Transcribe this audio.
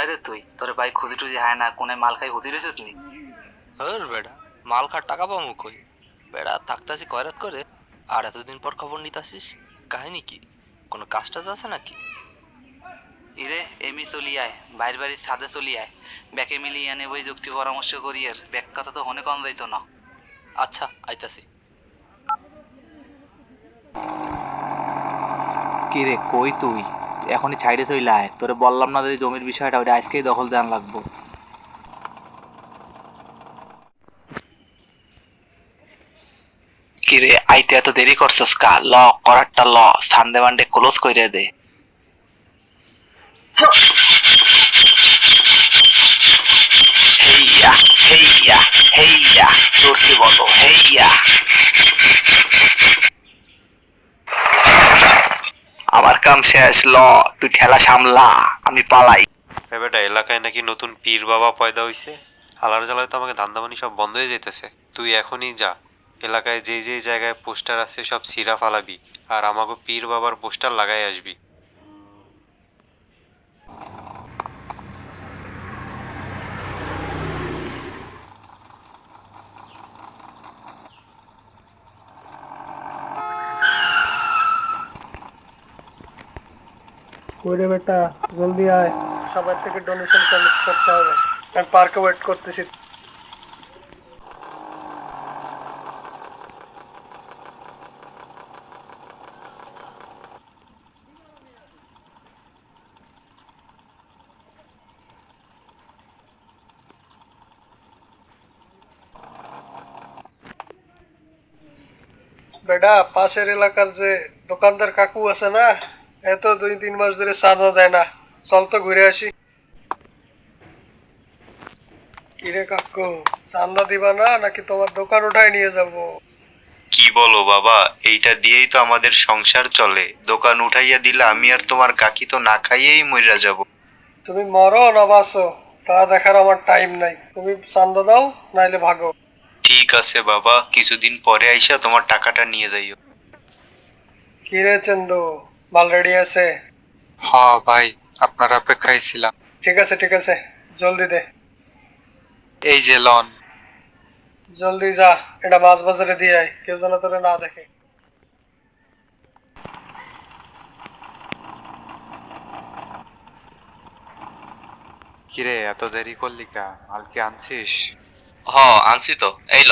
কোনায় রে তুই? তোরে ভাই খুঁজি টুজি হায় না, কোনায় মাল খাই হুতি রয়েছিস তুই? হর বেড়া, মাল খার টাকা পাবো কই? বেড়া থাকতাছি কয়রাত করে, আর এতদিন পর খবর নিতাছিস? কাহিনী কি? কোনো কাজ টাজ আছে নাকি? ইরে এমনি চলি আয়, বাইর বাড়ির ছাদে চলি আয়, ব্যাকে মিলিয়ে এনে বই যুক্তি পরামর্শ করি। এর ব্যাক কথা তো হনে কম যাইতো না। আচ্ছা, আইতাছি। কি রে কই তুই? এখনই ছাইড়ে চইলে আয়, তোরে বললাম না যে জমির বিষয়টা ওটা আজকেই দখল দেন লাগবো। কি রে আইতে এত দেরি করছস কা? ল করারটা ল, সানডে মানডে ক্লোজ কইরে দে। হেইয়া হেইয়া হেইয়া, জোরসে বলো হেইয়া। আমার কাম শেষ, ল তুই ঠেলা সামলা, আমি পালাই। বেটা, এলাকায় নাকি নতুন পীর বাবা পয়দা হইছে। হালার জ্বালায় তো আমাকে ধান্দাবানি সব বন্ধ হয়ে যাইতেছে। তুই এখনই যা, এলাকায় যেই যেই জায়গায় পোস্টার আছে সব ছিঁড়া ফালাবি, আর আমাকে পীর বাবার পোস্টার লাগাই আসবি। ওরে বেটা, জলদি আয়, সবার থেকে ডোনেশন কালেক্ট করতে হবে। আমি পার্কে ওয়েট করতেছি। বেটা, পাশের এলাকার যে দোকানদার কাকু আছে না, এত 2-3 মাস ধরে চাঁদা দেয় না। চল তো ঘুরে আসি। কিরে কাকু, চাঁদা দিবা না নাকি তোমার দোকান উঠায় নিয়ে যাবো? কি বলো বাবা, এইটা দিয়েই তো আমাদের সংসার চলে। দোকান উঠাইয়া দিলে আমি আর তোমার কাকি তো না খাইয়েই মইরা যাব। তুমি মরো না বাঁচো তা দেখার আমার টাইম নাই। তুমি চাঁদা দাও, নাইলে ভাগো। ঠিক আছে বাবা, কিছুদিন পরে আইসা তোমার টাকাটা নিয়ে যাইও। কিরে চন্দু, মাল রেডি আছে? হ্যাঁ ভাই, আপনার অপেক্ষায় ছিলাম। ঠিক আছে ঠিক আছে, জলদি দে। এই যে লন। জলদি যা, এটা মাছ বাজারে দিয়ে আয়, কেউ যেন তোরে না দেখে। কিরে এত দেরি করলি কা? মাল কি আনছিস? হ, আনছি তো, এই ল।